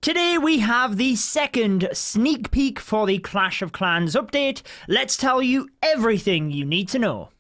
Today we have the second sneak peek for the Clash of Clans update. Let's tell you everything you need to know.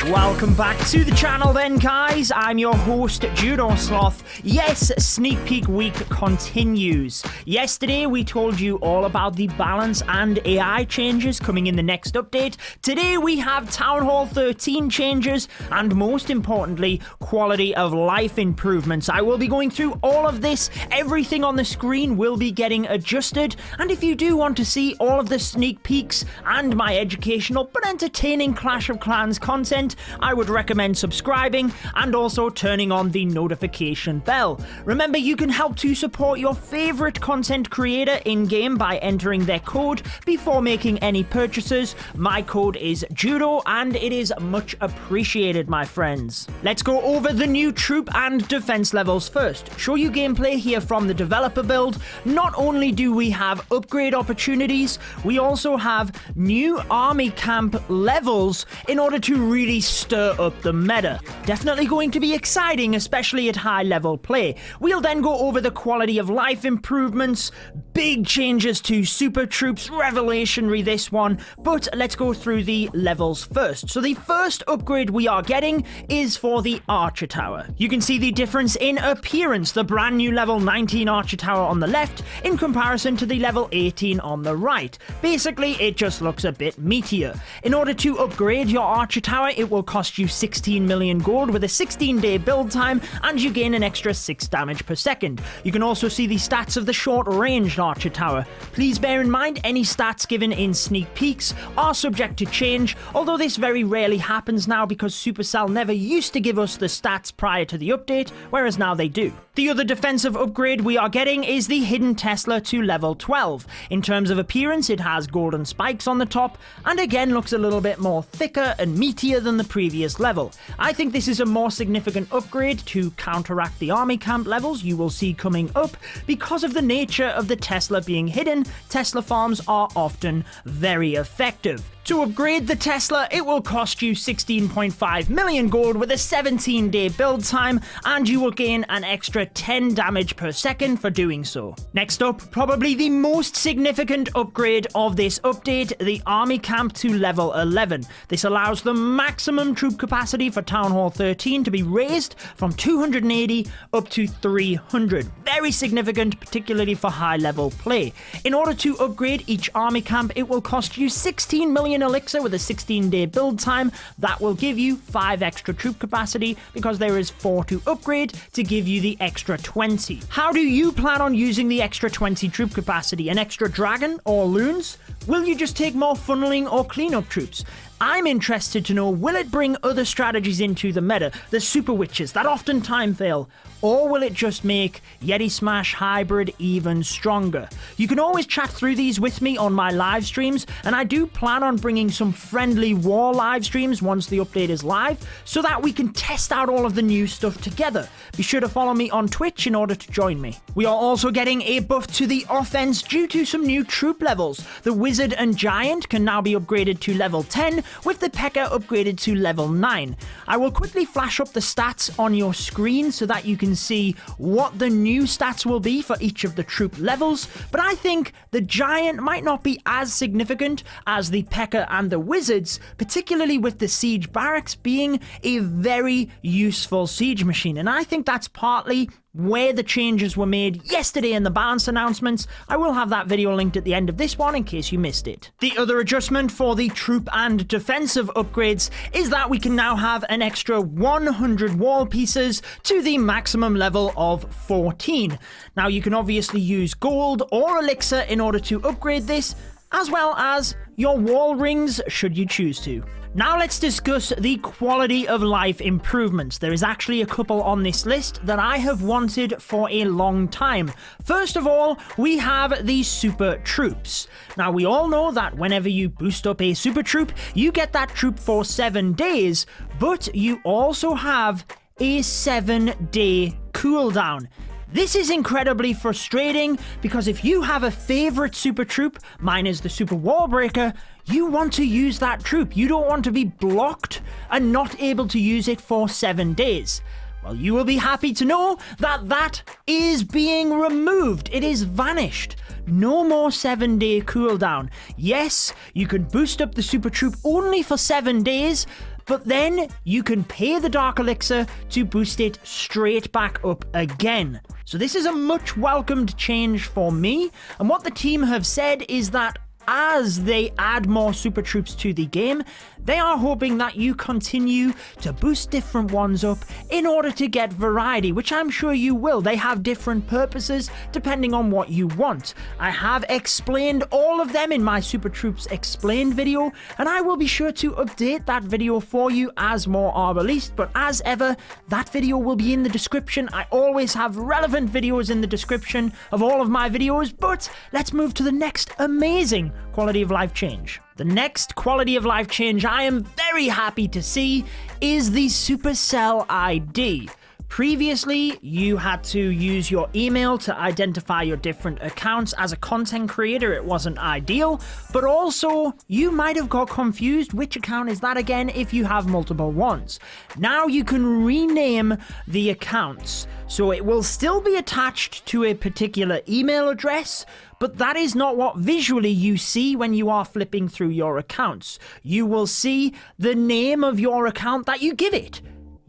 Welcome back to the channel then, guys. I'm your host, Judo Sloth. Yes, Sneak Peek Week continues. Yesterday, we told you all about the balance and AI changes coming in the next update. Today, we have Town Hall 13 changes and, most importantly, quality of life improvements. I will be going through all of this. Everything on the screen will be getting adjusted. And if you do want to see all of the sneak peeks and my educational but entertaining Clash of Clans content, I would recommend subscribing and also turning on the notification bell. Remember, you can help to support your favorite content creator in-game by entering their code before making any purchases. My code is Judo and it is much appreciated, my friends. Let's go over the new troop and defense levels first. Show you gameplay here from the developer build. Not only do we have upgrade opportunities, we also have new army camp levels in order to really stir up the meta. Definitely going to be exciting, especially at high level play. We'll then go over the quality of life improvements, big changes to super troops, revelationary this one, but let's go through the levels first. So the first upgrade we are getting is for the Archer Tower. You can see the difference in appearance, the brand new level 19 Archer Tower on the left in comparison to the level 18 on the right. Basically, it just looks a bit meatier. In order to upgrade your Archer Tower, it will cost you 16 million gold with a 16-day build time, and you gain an extra 6 damage per second. You can also see the stats of the short-ranged Archer Tower. Please bear in mind, any stats given in sneak peeks are subject to change, although this very rarely happens now because Supercell never used to give us the stats prior to the update, whereas now they do. The other defensive upgrade we are getting is the Hidden Tesla to level 12. In terms of appearance, it has golden spikes on the top, and again looks a little bit more thicker and meatier than the previous level. I think this is a more significant upgrade to counteract the army camp levels you will see coming up. Because of the nature of the Tesla being hidden, Tesla farms are often very effective. To upgrade the Tesla, it will cost you 16.5 million gold with a 17-day build time, and you will gain an extra 10 damage per second for doing so. Next up, probably the most significant upgrade of this update, the Army Camp to level 11. This allows the maximum troop capacity for Town Hall 13 to be raised from 280 up to 300. Very significant, particularly for high-level play. In order to upgrade each Army Camp, it will cost you 16 million elixir with a 16-day build time. That will give you 5 extra troop capacity because there is 4 to upgrade to give you the extra 20. How do you plan on using the extra 20 troop capacity? An extra dragon or loons? Will you just take more funneling or cleanup troops? I'm interested to know, will it bring other strategies into the meta, the super witches that often time fail, or will it just make Yeti Smash Hybrid even stronger? You can always chat through these with me on my live streams, and I do plan on bringing some friendly war live streams once the update is live, so that we can test out all of the new stuff together. Be sure to follow me on Twitch in order to join me. We are also getting a buff to the offense due to some new troop levels. The Wizard and Giant can now be upgraded to level 10, with the PEKKA upgraded to level 9. I will quickly flash up the stats on your screen so that you can see what the new stats will be for each of the troop levels, but I think the Giant might not be as significant as the PEKKA and the Wizards, particularly with the Siege Barracks being a very useful siege machine, and I think that's partly where the changes were made yesterday in the balance announcements. I will have that video linked at the end of this one in case you missed it. The other adjustment for the troop and defensive upgrades is that we can now have an extra 100 wall pieces to the maximum level of 14. Now you can obviously use gold or elixir in order to upgrade this, as well as your wall rings should you choose to. Now let's discuss the quality of life improvements. There is actually a couple on this list that I have wanted for a long time. First of all, we have the super troops. Now we all know that whenever you boost up a super troop, you get that troop for 7 days, but you also have a 7-day cooldown. This is incredibly frustrating because if you have a favorite super troop, mine is the Super Wallbreaker, you want to use that troop. You don't want to be blocked and not able to use it for 7 days. Well, you will be happy to know that that is being removed. It is vanished. No more 7-day cooldown. Yes, you can boost up the Super Troop only for 7 days, but then you can pay the Dark Elixir to boost it straight back up again. So this is a much welcomed change for me, and what the team have said is that as they add more Super Troops to the game, they are hoping that you continue to boost different ones up in order to get variety, which I'm sure you will. They have different purposes depending on what you want. I have explained all of them in my Super Troops Explained video, and I will be sure to update that video for you as more are released, but as ever, that video will be in the description. I always have relevant videos in the description of all of my videos, but let's move to the next amazing quality of life change. The next quality of life change I am very happy to see is the Supercell ID. Previously, you had to use your email to identify your different accounts. As a content creator, it wasn't ideal, but also you might have got confused which account is that again if you have multiple ones. Now you can rename the accounts, so it will still be attached to a particular email address, but that is not what visually you see when you are flipping through your accounts. You will see the name of your account that you give it.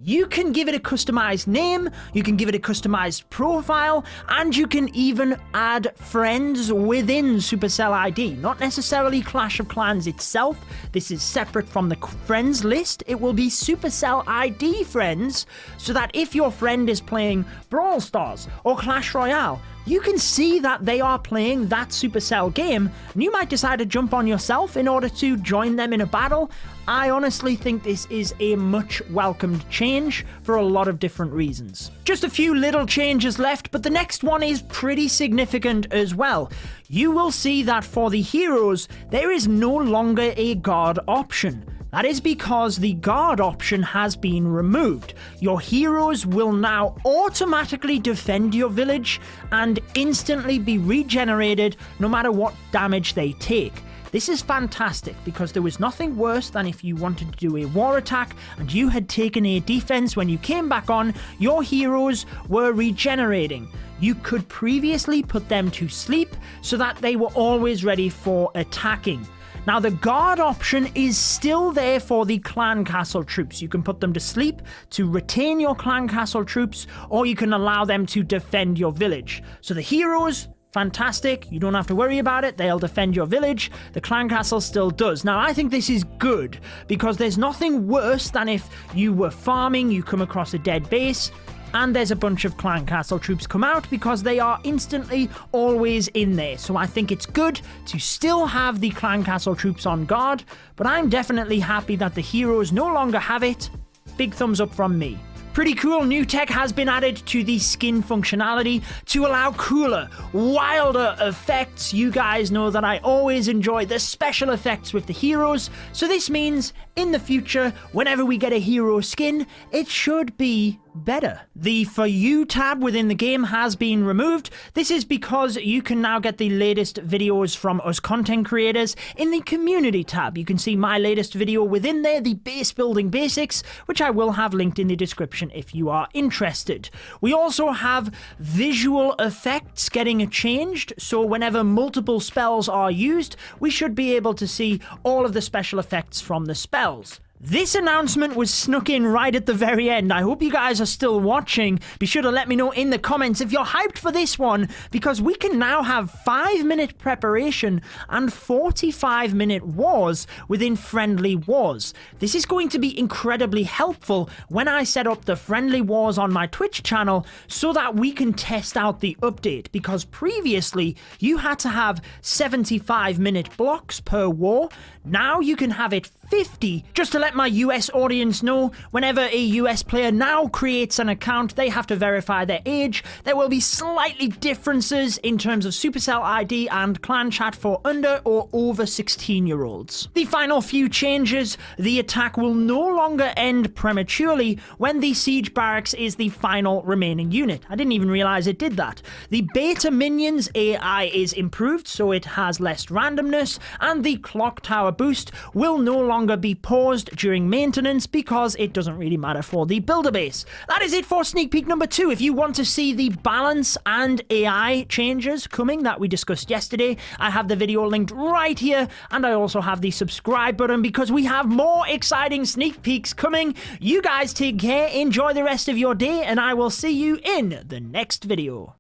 You can give it a customized name, you can give it a customized profile, and you can even add friends within Supercell ID. Not necessarily Clash of Clans itself. This is separate from the friends list. It will be Supercell ID friends, so that if your friend is playing Brawl Stars or Clash Royale, you can see that they are playing that Supercell game, and you might decide to jump on yourself in order to join them in a battle. I honestly think this is a much welcomed change for a lot of different reasons. Just a few little changes left, but the next one is pretty significant as well. You will see that for the heroes, there is no longer a guard option. That is because the guard option has been removed. Your heroes will now automatically defend your village and instantly be regenerated no matter what damage they take. This is fantastic because there was nothing worse than if you wanted to do a war attack and you had taken a defense. When you came back on, your heroes were regenerating. You could previously put them to sleep so that they were always ready for attacking. Now, the guard option is still there for the clan castle troops. You can put them to sleep to retain your clan castle troops, or you can allow them to defend your village. So the heroes, fantastic. You don't have to worry about it. They'll defend your village. The clan castle still does. Now, I think this is good because there's nothing worse than if you were farming, you come across a dead base, and there's a bunch of clan castle troops come out because they are instantly always in there. So I think it's good to still have the clan castle troops on guard, but I'm definitely happy that the heroes no longer have it. Big thumbs up from me. Pretty cool new tech has been added to the skin functionality to allow cooler, wilder effects. You guys know that I always enjoy the special effects with the heroes, so this means in the future, whenever we get a hero skin, it should be better. The For You tab within the game has been removed. This is because you can now get the latest videos from us content creators in the community tab. You can see my latest video within there, the base building basics, which I will have linked in the description if you are interested. We also have visual effects getting changed, so whenever multiple spells are used, we should be able to see all of the special effects from the spells. This announcement was snuck in right at the very end. I hope you guys are still watching. Be sure to let me know in the comments if you're hyped for this one, because we can now have 5-minute preparation and 45-minute wars within friendly wars. This is going to be incredibly helpful when I set up the friendly wars on my Twitch channel so that we can test out the update, because previously you had to have 75-minute blocks per war. Now you can have it 50. Just to let my US audience know, whenever a US player now creates an account, they have to verify their age. There will be slightly differences in terms of Supercell ID and clan chat for under or over 16-year-olds. The final few changes: the attack will no longer end prematurely when the siege barracks is the final remaining unit. I didn't even realize it did that. The beta minions AI is improved, so it has less randomness, and the clock tower boost will no longer be paused during maintenance because it doesn't really matter for the builder base. That is it for sneak peek number 2. If you want to see the balance and AI changes coming that we discussed yesterday, I have the video linked right here, and I also have the subscribe button because we have more exciting sneak peeks coming. You guys take care, enjoy the rest of your day, and I will see you in the next video.